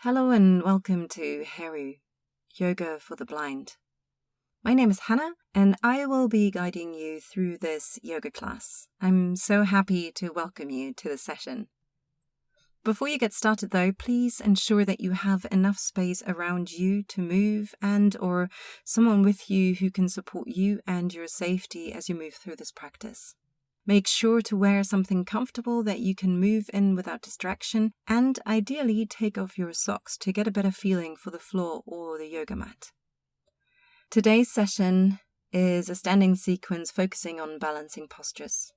Hello and welcome to HERU Yoga for the Blind. My name is Hannah and I will be guiding you through this yoga class. I'm so happy to welcome you to the session. Before you get started though, please ensure that you have enough space around you to move or someone with you who can support you and your safety as you move through this practice. Make sure to wear something comfortable that you can move in without distraction, and ideally take off your socks to get a better feeling for the floor or the yoga mat. Today's session is a standing sequence focusing on balancing postures.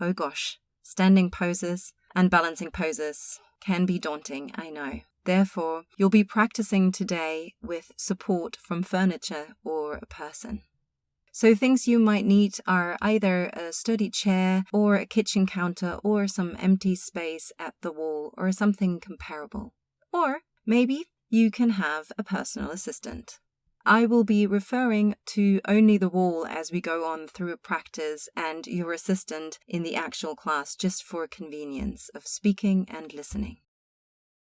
Oh gosh, standing poses and balancing poses can be daunting, I know. Therefore, you'll be practicing today with support from furniture or a person. So things you might need are either a sturdy chair or a kitchen counter or some empty space at the wall or something comparable. Or maybe you can have a personal assistant. I will be referring to only the wall as we go on through a practice and your assistant in the actual class just for convenience of speaking and listening.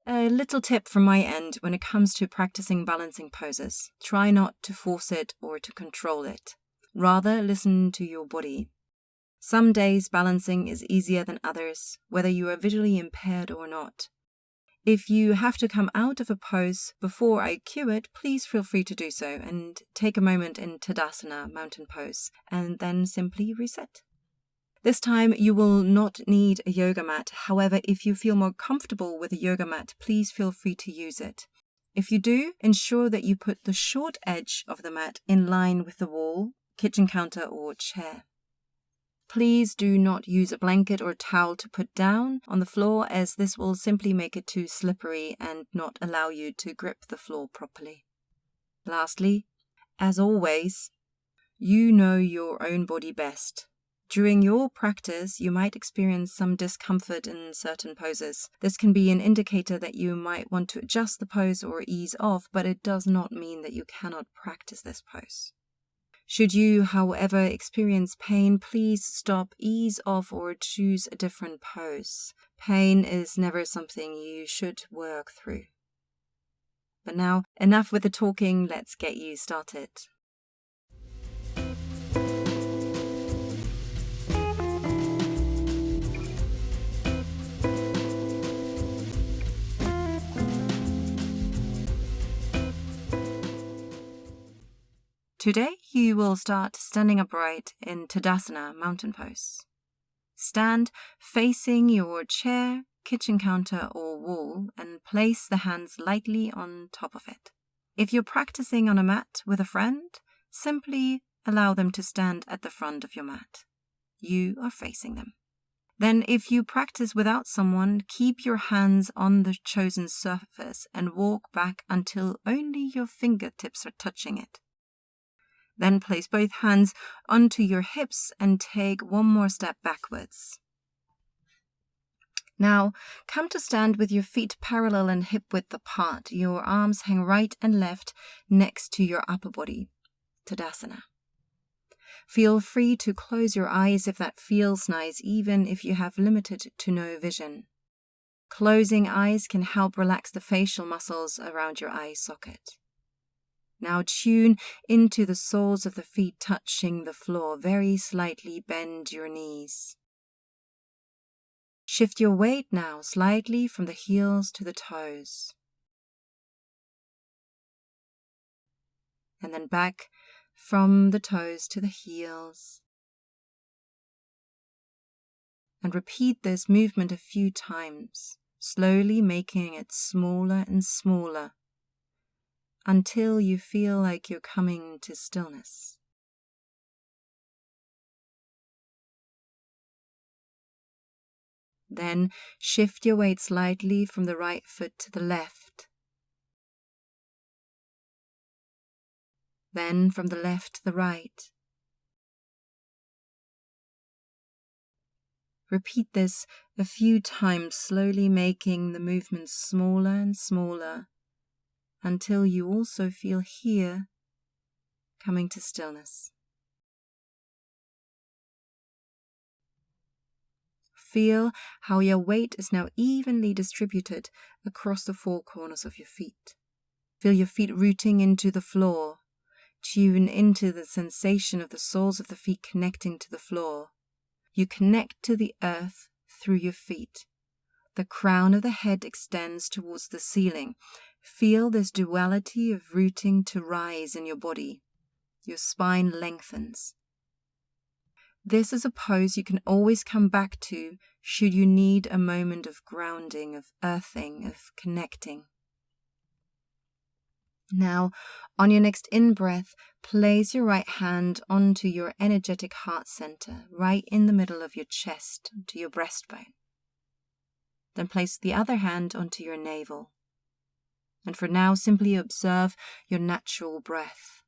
A little tip from my end when it comes to practicing balancing poses. Try not to force it or to control it. Rather, listen to your body. Some days balancing is easier than others, whether you are visually impaired or not. If you have to come out of a pose before I cue it, please feel free to do so and take a moment in Tadasana, mountain pose, and then simply reset. This time you will not need a yoga mat. However, if you feel more comfortable with a yoga mat, please feel free to use it. If you do, ensure that you put the short edge of the mat in line with the wall, kitchen counter or chair. Please do not use a blanket or towel to put down on the floor, as this will simply make it too slippery and not allow you to grip the floor properly. Lastly, as always, you know your own body best. During your practice, you might experience some discomfort in certain poses. This can be an indicator that you might want to adjust the pose or ease off, but it does not mean that you cannot practice this pose. Should you, however, experience pain, please stop, ease off, or choose a different pose. Pain is never something you should work through. But now, enough with the talking, let's get you started. Today you will start standing upright in Tadasana, mountain pose. Stand facing your chair, kitchen counter or wall and place the hands lightly on top of it. If you're practicing on a mat with a friend, simply allow them to stand at the front of your mat. You are facing them. Then if you practice without someone, keep your hands on the chosen surface and walk back until only your fingertips are touching it. Then place both hands onto your hips and take one more step backwards. Now, come to stand with your feet parallel and hip width apart. Your arms hang right and left next to your upper body. Tadasana. Feel free to close your eyes if that feels nice, even if you have limited to no vision. Closing eyes can help relax the facial muscles around your eye socket. Now tune into the soles of the feet touching the floor. Very slightly bend your knees. Shift your weight now slightly from the heels to the toes. And then back from the toes to the heels. And repeat this movement a few times, slowly making it smaller and smaller, until you feel like you're coming to stillness. Then shift your weight slightly from the right foot to the left. Then from the left to the right. Repeat this a few times, slowly making the movement smaller and smaller, until you also feel here coming to stillness. feel how your weight is now evenly distributed across the four corners of your feet. Feel your feet rooting into the floor. Tune into the sensation of the soles of the feet connecting to the floor. You connect to the earth through your feet. The crown of the head extends towards the ceiling. Feel this duality of rooting to rise in your body. Your spine lengthens. This is a pose you can always come back to should you need a moment of grounding, of earthing, of connecting. Now, on your next in-breath, place your right hand onto your energetic heart center, right in the middle of your chest, to your breastbone. Then place the other hand onto your navel. And for now, simply observe your natural breath.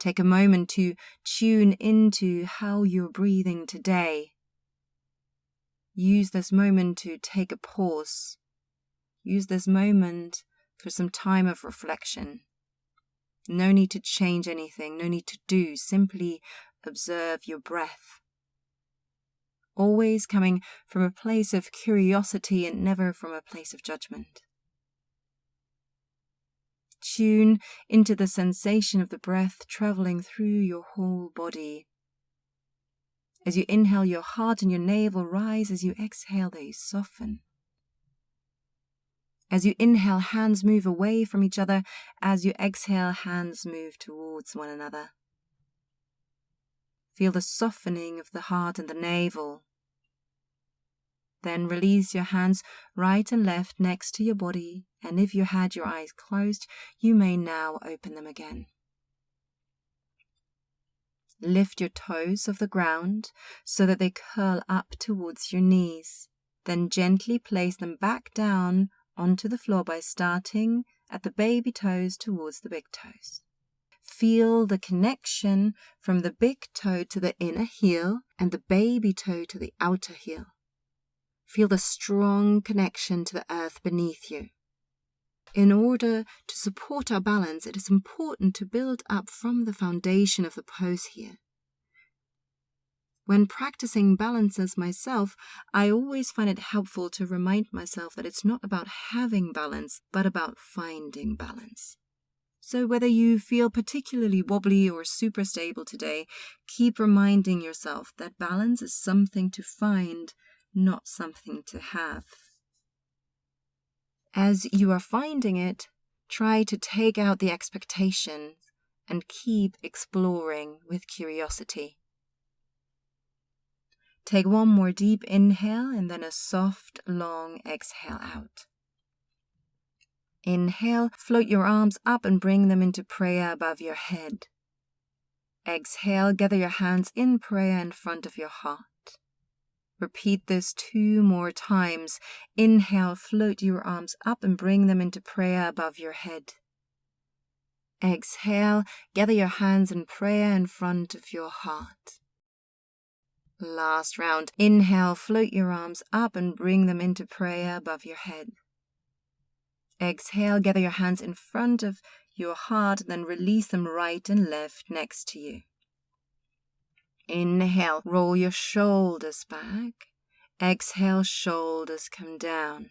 Take a moment to tune into how you're breathing today. Use this moment to take a pause. Use this moment for some time of reflection. No need to change anything, no need to do, simply observe your breath. Always coming from a place of curiosity and never from a place of judgment. Tune into the sensation of the breath traveling through your whole body. As you inhale, your heart and your navel rise. As you exhale, they soften. As you inhale, hands move away from each other. As you exhale, hands move towards one another. Feel the softening of the heart and the navel. Then release your hands right and left next to your body, and if you had your eyes closed, you may now open them again. Lift your toes off the ground so that they curl up towards your knees. Then gently place them back down onto the floor by starting at the baby toes towards the big toes. Feel the connection from the big toe to the inner heel and the baby toe to the outer heel. Feel the strong connection to the earth beneath you. In order to support our balance, it is important to build up from the foundation of the pose here. When practicing balances myself, I always find it helpful to remind myself that it's not about having balance, but about finding balance. So whether you feel particularly wobbly or super stable today, keep reminding yourself that balance is something to find, not something to have. As you are finding it, try to take out the expectations and keep exploring with curiosity. Take one more deep inhale and then a soft, long exhale out. Inhale, float your arms up and bring them into prayer above your head. Exhale, gather your hands in prayer in front of your heart. Repeat this 2 more times. Inhale, float your arms up and bring them into prayer above your head. Exhale, gather your hands in prayer in front of your heart. Last round. Inhale, float your arms up and bring them into prayer above your head. Exhale, gather your hands in front of your heart, then release them right and left next to you. Inhale, roll your shoulders back. Exhale, shoulders come down.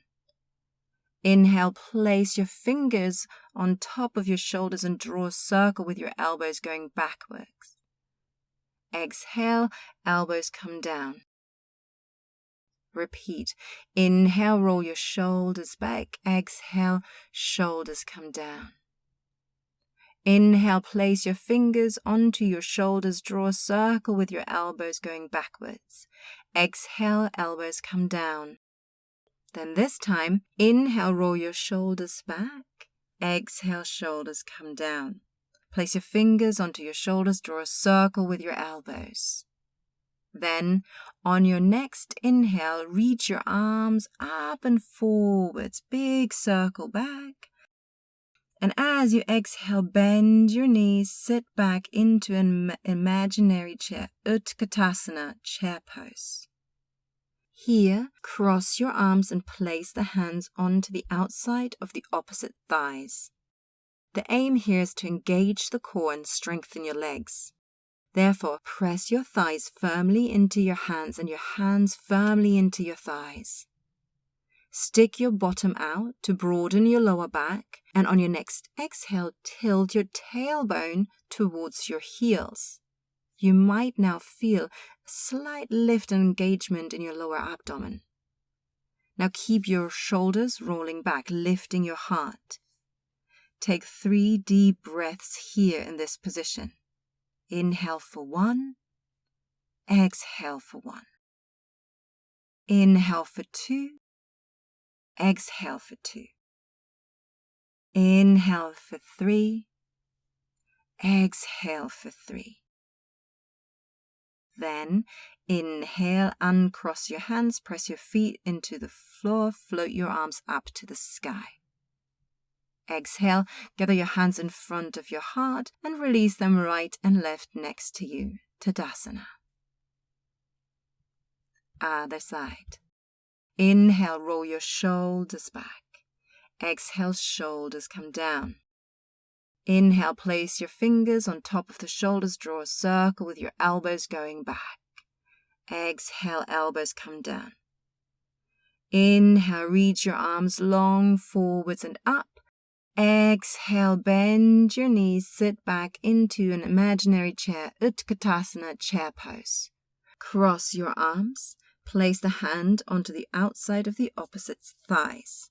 Inhale, place your fingers on top of your shoulders and draw a circle with your elbows going backwards. Exhale, elbows come down. Repeat. Inhale, roll your shoulders back. Exhale, shoulders come down. Inhale, place your fingers onto your shoulders, draw a circle with your elbows going backwards. Exhale, elbows come down. Then this time, inhale, roll your shoulders back. Exhale, shoulders come down. Place your fingers onto your shoulders, draw a circle with your elbows. Then, on your next inhale, reach your arms up and forwards, big circle back. And as you exhale, bend your knees, sit back into an imaginary chair, Utkatasana, chair pose. Here, cross your arms and place the hands onto the outside of the opposite thighs. The aim here is to engage the core and strengthen your legs. Therefore, press your thighs firmly into your hands and your hands firmly into your thighs. Stick your bottom out to broaden your lower back, and on your next exhale, tilt your tailbone towards your heels. You might now feel a slight lift and engagement in your lower abdomen. Now keep your shoulders rolling back, lifting your heart. Take 3 deep breaths here in this position. Inhale for 1. Exhale for 1. Inhale for 2. Exhale for 2. Inhale for 3. Exhale for 3. Then inhale, uncross your hands, press your feet into the floor, float your arms up to the sky. Exhale, gather your hands in front of your heart and release them right and left next to you. Tadasana. Other side. Inhale, roll your shoulders back. Exhale, shoulders come down. Inhale, place your fingers on top of the shoulders, draw a circle with your elbows going back. Exhale, elbows come down. Inhale, reach your arms long forwards and up. Exhale, bend your knees, sit back into an imaginary chair, Utkatasana chair pose. Cross your arms, place the hand onto the outside of the opposite thighs.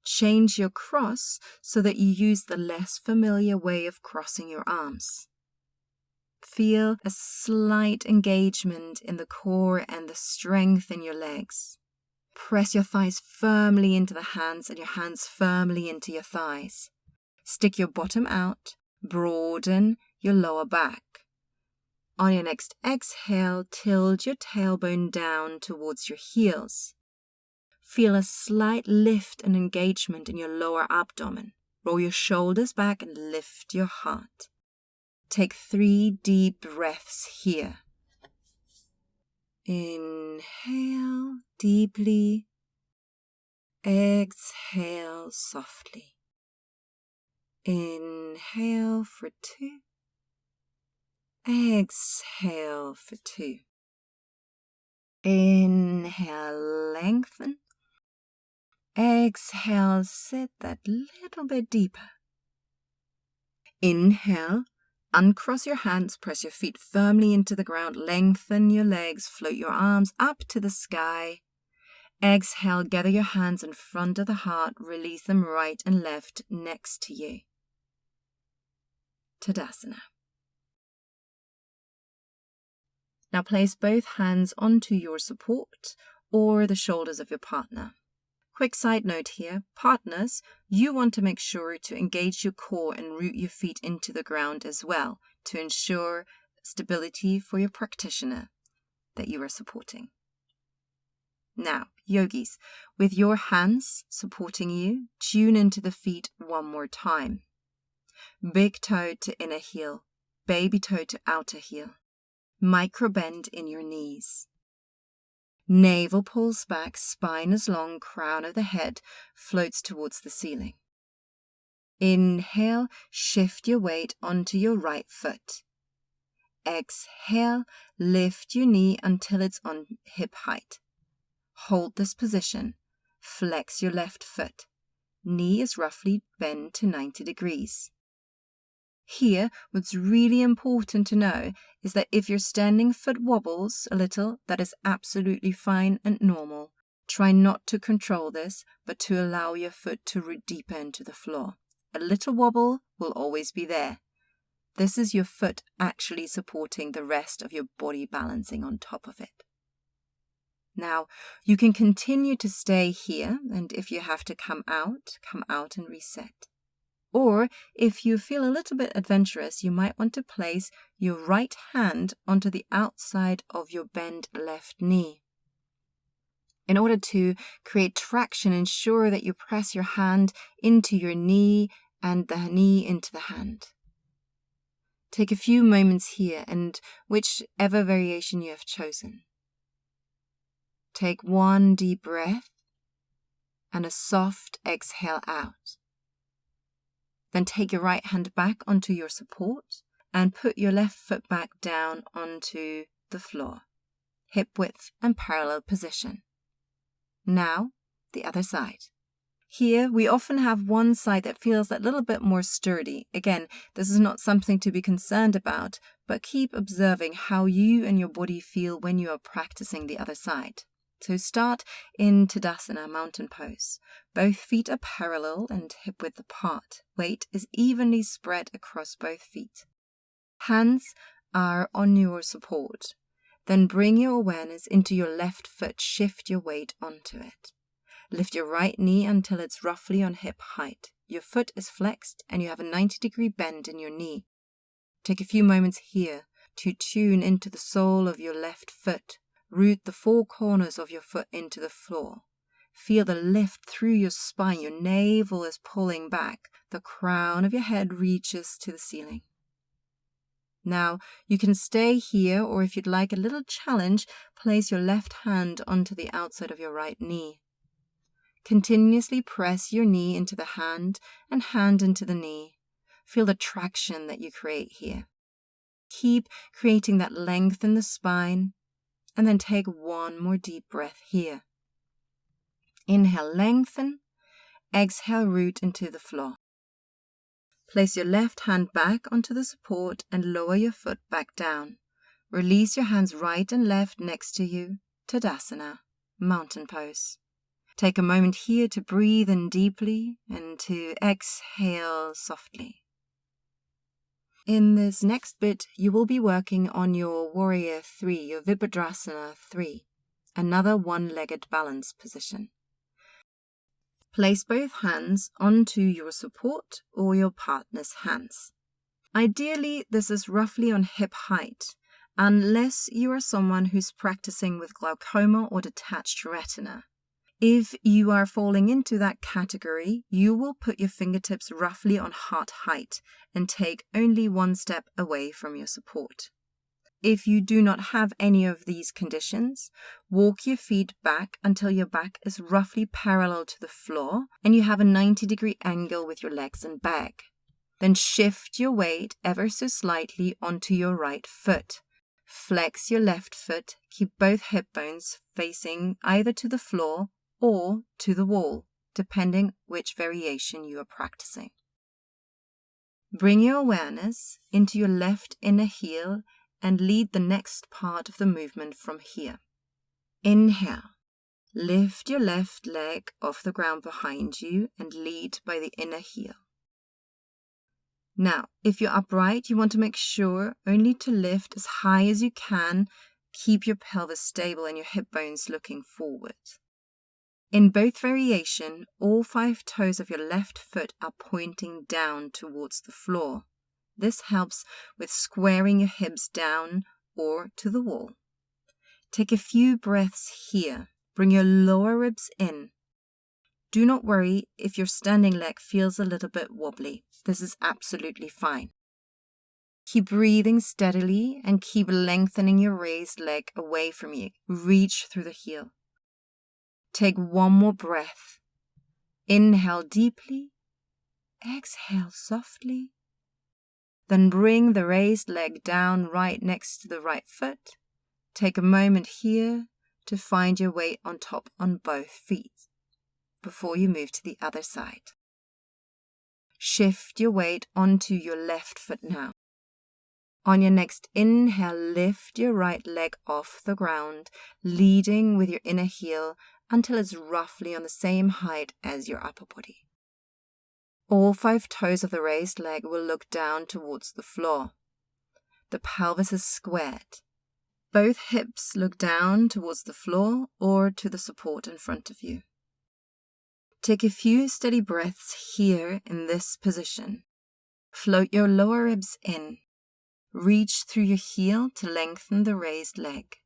Change your cross so that you use the less familiar way of crossing your arms. Feel a slight engagement in the core and the strength in your legs. Press your thighs firmly into the hands and your hands firmly into your thighs. Stick your bottom out, broaden your lower back. On your next exhale, tilt your tailbone down towards your heels. Feel a slight lift and engagement in your lower abdomen. Roll your shoulders back and lift your heart. Take 3 deep breaths here. Inhale deeply. Exhale softly. Inhale for 2. Exhale for 2. Inhale, lengthen. Exhale, sit that little bit deeper. Inhale, uncross your hands, press your feet firmly into the ground, lengthen your legs, float your arms up to the sky. Exhale, gather your hands in front of the heart, release them right and left next to you. Tadasana. Now place both hands onto your support or the shoulders of your partner. Quick side note here, partners, you want to make sure to engage your core and root your feet into the ground as well to ensure stability for your practitioner that you are supporting. Now, yogis, with your hands supporting you, tune into the feet one more time. Big toe to inner heel, baby toe to outer heel. Micro bend in your knees. Navel pulls back, spine is long, crown of the head floats towards the ceiling. Inhale, shift your weight onto your right foot. Exhale, lift your knee until it's on hip height. Hold this position. Flex your left foot. Knee is roughly bent to 90 degrees. Here, what's really important to know is that if your standing foot wobbles a little, that is absolutely fine and normal. Try not to control this, but to allow your foot to root deeper into the floor. A little wobble will always be there. This is your foot actually supporting the rest of your body balancing on top of it. Now, you can continue to stay here, and if you have to come out and reset. Or, if you feel a little bit adventurous, you might want to place your right hand onto the outside of your bent left knee. In order to create traction, ensure that you press your hand into your knee and the knee into the hand. Take a few moments here, and whichever variation you have chosen. Take 1 deep breath and a soft exhale out. Then take your right hand back onto your support and put your left foot back down onto the floor. Hip width and parallel position. Now, the other side. Here, we often have one side that feels a little bit more sturdy. Again, this is not something to be concerned about, but keep observing how you and your body feel when you are practicing the other side. So start in Tadasana, mountain pose. Both feet are parallel and hip width apart. Weight is evenly spread across both feet. Hands are on your support. Then bring your awareness into your left foot. Shift your weight onto it. Lift your right knee until it's roughly on hip height. Your foot is flexed and you have a 90-degree bend in your knee. Take a few moments here to tune into the sole of your left foot. Root the four corners of your foot into the floor. Feel the lift through your spine. Your navel is pulling back. The crown of your head reaches to the ceiling. Now, you can stay here, or if you'd like a little challenge, place your left hand onto the outside of your right knee. Continuously press your knee into the hand and hand into the knee. Feel the traction that you create here. Keep creating that length in the spine, and then take one more deep breath here. Inhale, lengthen. Exhale, root into the floor. Place your left hand back onto the support and lower your foot back down. Release your hands right and left next to you. Tadasana, mountain pose. Take a moment here to breathe in deeply and to exhale softly. In this next bit, you will be working on your Warrior 3, your Virabhadrasana 3, another one-legged balance position. Place both hands onto your support or your partner's hands. Ideally, this is roughly on hip height, unless you are someone who's practicing with glaucoma or detached retina. If you are falling into that category, you will put your fingertips roughly on heart height and take only one step away from your support. If you do not have any of these conditions, walk your feet back until your back is roughly parallel to the floor and you have a 90-degree angle with your legs and back. Then shift your weight ever so slightly onto your right foot. Flex your left foot, keep both hip bones facing either to the floor or to the wall, depending which variation you are practicing. Bring your awareness into your left inner heel and lead the next part of the movement from here. Inhale. Lift your left leg off the ground behind you and lead by the inner heel. Now, if you're upright, you want to make sure only to lift as high as you can. Keep your pelvis stable and your hip bones looking forward. In both variation, all 5 toes of your left foot are pointing down towards the floor. This helps with squaring your hips down or to the wall. Take a few breaths here. Bring your lower ribs in. Do not worry if your standing leg feels a little bit wobbly. This is absolutely fine. Keep breathing steadily and keep lengthening your raised leg away from you. Reach through the heel. Take one more breath. Inhale deeply. Exhale softly. Then bring the raised leg down right next to the right foot. Take a moment here to find your weight on top on both feet before you move to the other side. Shift your weight onto your left foot now. On your next inhale, lift your right leg off the ground, leading with your inner heel until it's roughly on the same height as your upper body. All 5 toes of the raised leg will look down towards the floor. The pelvis is squared. Both hips look down towards the floor or to the support in front of you. Take a few steady breaths here in this position. Float your lower ribs in. Reach through your heel to lengthen the raised leg.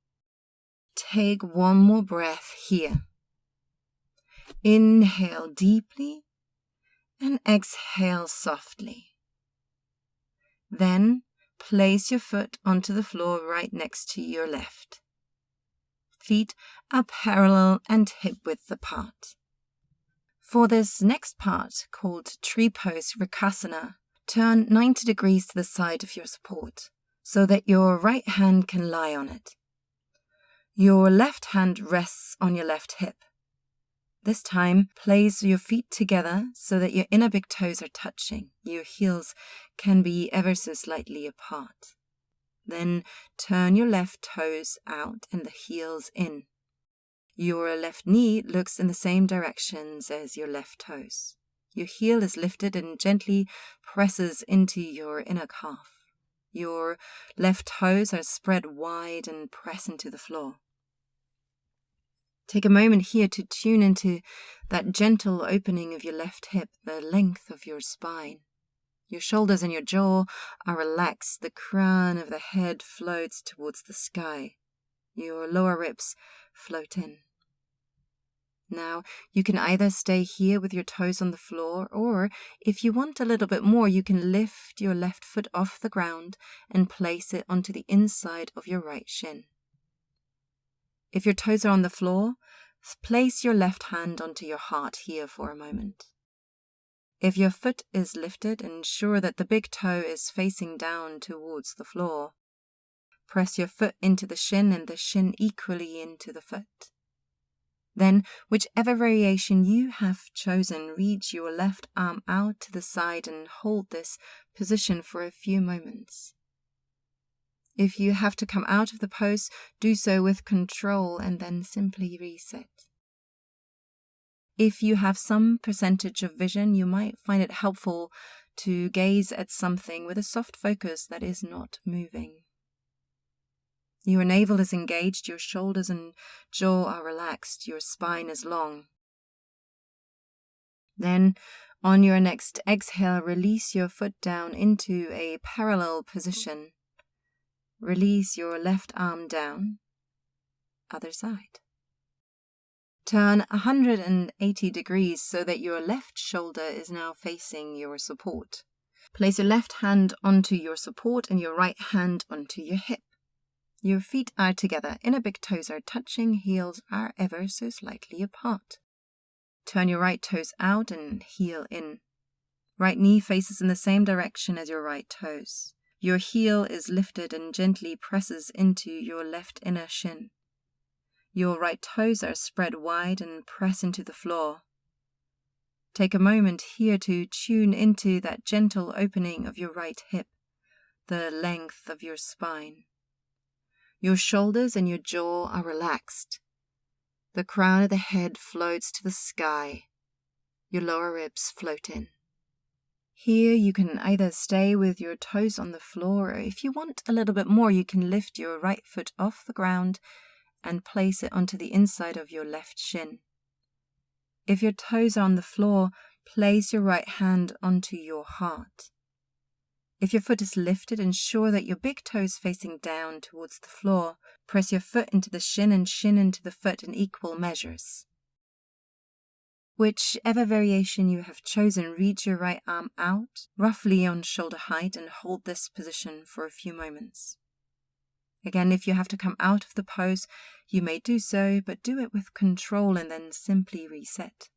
Take one more breath here. Inhale deeply and exhale softly. Then place your foot onto the floor right next to your left. Feet are parallel and hip width apart. For this next part, called tree pose Rakasana, Turn 90 degrees to the side of your support so that your right hand can lie on it. Your left hand rests on your left hip. This time, place your feet together so that your inner big toes are touching. Your heels can be ever so slightly apart. Then turn your left toes out and the heels in. Your left knee looks in the same directions as your left toes. Your heel is lifted and gently presses into your inner calf. Your left toes are spread wide and press into the floor. Take a moment here to tune into that gentle opening of your left hip, the length of your spine. Your shoulders and your jaw are relaxed. The crown of the head floats towards the sky. Your lower ribs float in. Now, you can either stay here with your toes on the floor, or if you want a little bit more, you can lift your left foot off the ground and place it onto the inside of your right shin. If your toes are on the floor, place your left hand onto your heart here for a moment. If your foot is lifted, ensure that the big toe is facing down towards the floor. Press your foot into the shin and the shin equally into the foot. Then, whichever variation you have chosen, reach your left arm out to the side and hold this position for a few moments. If you have to come out of the pose, do so with control and then simply reset. If you have some percentage of vision, you might find it helpful to gaze at something with a soft focus that is not moving. Your navel is engaged, your shoulders and jaw are relaxed, your spine is long. Then, on your next exhale, release your foot down into a parallel position. Release your left arm down. Other side. Turn 180 degrees so that your left shoulder is now facing your support. Place your left hand onto your support and your right hand onto your hip. Your feet are together, inner big toes are touching, heels are ever so slightly apart. Turn your right toes out and heel in. Right knee faces in the same direction as your right toes. Your heel is lifted and gently presses into your left inner shin. Your right toes are spread wide and press into the floor. Take a moment here to tune into that gentle opening of your right hip, the length of your spine. Your shoulders and your jaw are relaxed. The crown of the head floats to the sky. Your lower ribs float in. Here you can either stay with your toes on the floor, or if you want a little bit more, you can lift your right foot off the ground and place it onto the inside of your left shin. If your toes are on the floor, place your right hand onto your heart. If your foot is lifted, ensure that your big toe is facing down towards the floor. Press your foot into the shin and shin into the foot in equal measures. Whichever variation you have chosen, reach your right arm out, roughly on shoulder height, and hold this position for a few moments. Again, if you have to come out of the pose, you may do so, but do it with control and then simply reset.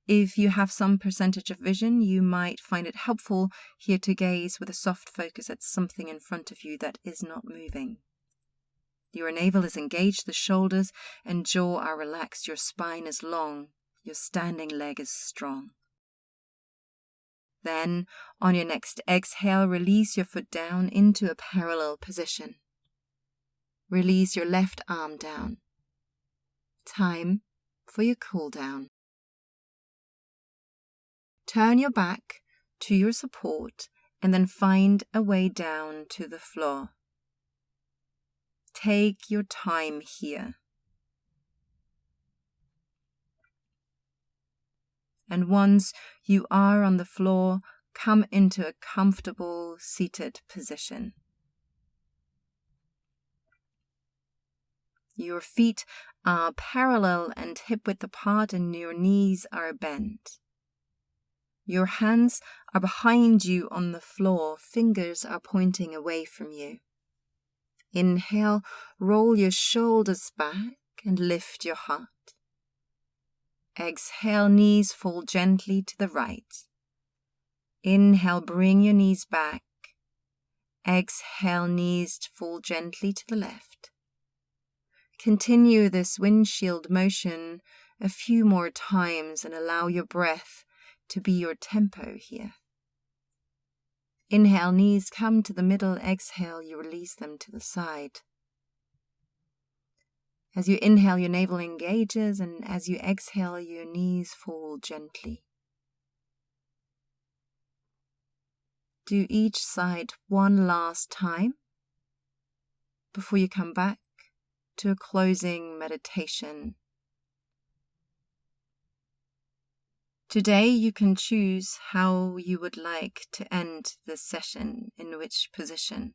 If you have some percentage of vision, you might find it helpful here to gaze with a soft focus at something in front of you that is not moving. Your navel is engaged, the shoulders and jaw are relaxed, your spine is long, your standing leg is strong. Then, on your next exhale, release your foot down into a parallel position. Release your left arm down. Time for your cool down. Turn your back to your support and then find a way down to the floor. Take your time here. And once you are on the floor, come into a comfortable seated position. Your feet are parallel and hip-width apart and your knees are bent. Your hands are behind you on the floor, fingers are pointing away from you. Inhale, roll your shoulders back and lift your heart. Exhale, knees fall gently to the right. Inhale, bring your knees back. Exhale, knees fall gently to the left. Continue this windshield motion a few more times and allow your breath to be your tempo here. Inhale, knees come to the middle. Exhale, you release them to the side. As you inhale, your navel engages, and as you exhale, your knees fall gently. Do each side one last time before you come back to a closing meditation. Today you can choose how you would like to end this session, in which position,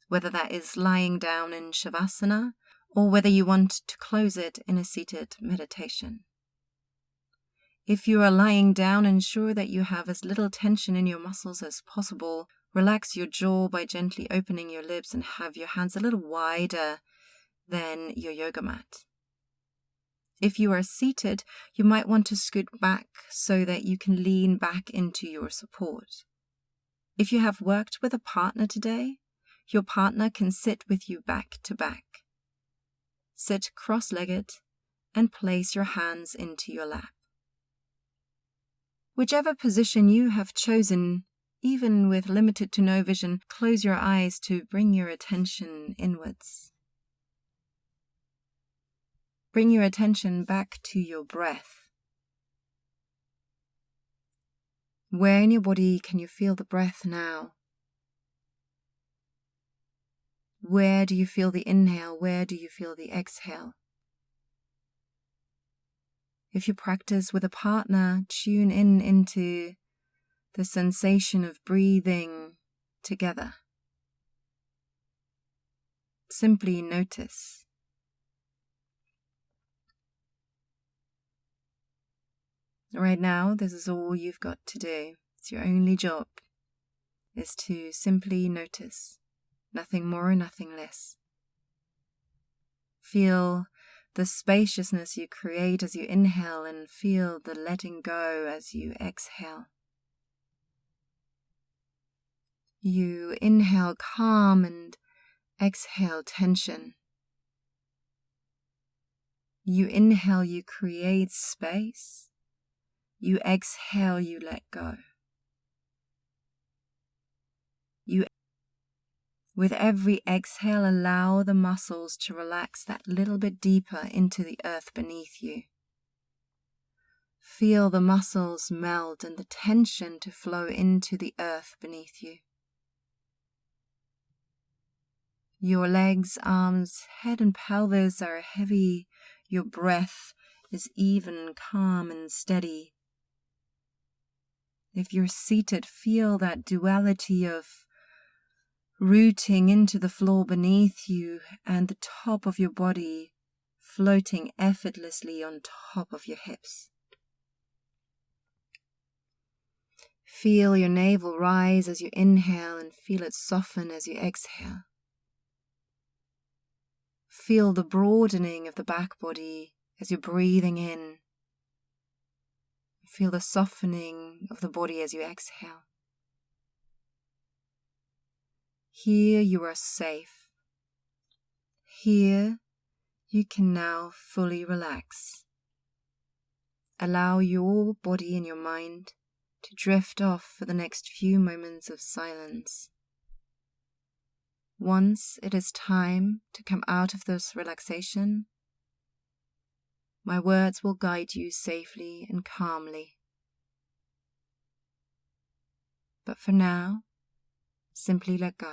whether that is lying down in Shavasana or whether you want to close it in a seated meditation. If you are lying down, ensure that you have as little tension in your muscles as possible. Relax your jaw by gently opening your lips and have your hands a little wider than your yoga mat. If you are seated, you might want to scoot back so that you can lean back into your support. If you have worked with a partner today, your partner can sit with you back to back. Sit cross-legged and place your hands into your lap. Whichever position you have chosen, even with limited to no vision, close your eyes to bring your attention inwards. Bring your attention back to your breath. Where in your body can you feel the breath now? Where do you feel the inhale? Where do you feel the exhale? If you practice with a partner, tune into the sensation of breathing together. Simply notice. Right now, this is all you've got to do. It's your only job, is to simply notice. Nothing more, nothing less. Feel the spaciousness you create as you inhale and feel the letting go as you exhale. You inhale calm and exhale tension. You inhale, you create space. You exhale, you let go. With every exhale, allow the muscles to relax that little bit deeper into the earth beneath you. Feel the muscles melt and the tension to flow into the earth beneath you. Your legs, arms, head and pelvis are heavy. Your breath is even, calm and steady. If you're seated, feel that duality of rooting into the floor beneath you and the top of your body floating effortlessly on top of your hips. Feel your navel rise as you inhale and feel it soften as you exhale. Feel the broadening of the back body as you're breathing in. Feel the softening of the body as you exhale. Here you are safe. Here you can now fully relax. Allow your body and your mind to drift off for the next few moments of silence. Once it is time to come out of this relaxation, my words will guide you safely and calmly. But for now, simply let go.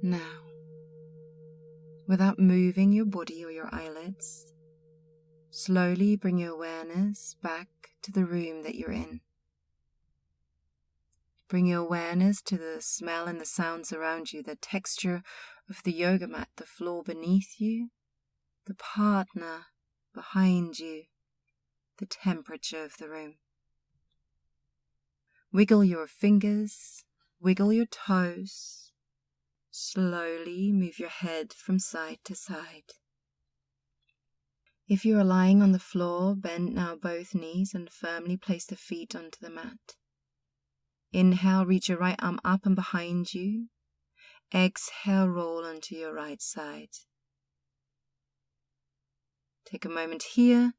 Now, without moving your body or your eyelids, slowly bring your awareness back to the room that you're in. Bring your awareness to the smell and the sounds around you, the texture of the yoga mat, the floor beneath you, the partner behind you, the temperature of the room. Wiggle your fingers, wiggle your toes. Slowly move your head from side to side. If you are lying on the floor, bend now both knees and firmly place the feet onto the mat. Inhale, reach your right arm up and behind you. Exhale, roll onto your right side. Take a moment here.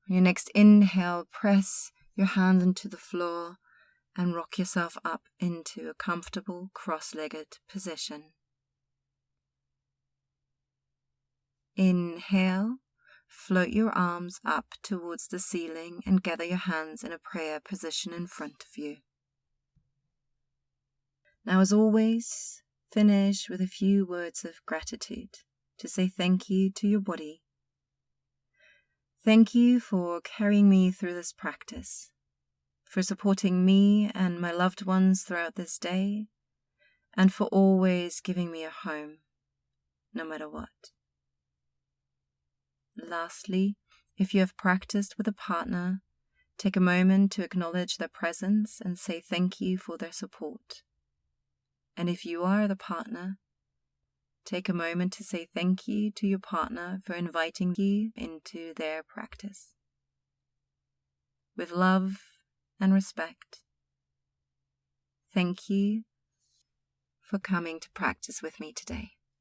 On your next inhale, press your hand into the floor and rock yourself up into a comfortable cross-legged position. Inhale, float your arms up towards the ceiling and gather your hands in a prayer position in front of you. Now, as always, finish with a few words of gratitude to say thank you to your body. Thank you for carrying me through this practice, for supporting me and my loved ones throughout this day, and for always giving me a home, no matter what. Lastly, if you have practiced with a partner, take a moment to acknowledge their presence and say thank you for their support. And if you are the partner, take a moment to say thank you to your partner for inviting you into their practice. With love and respect, thank you for coming to practice with me today.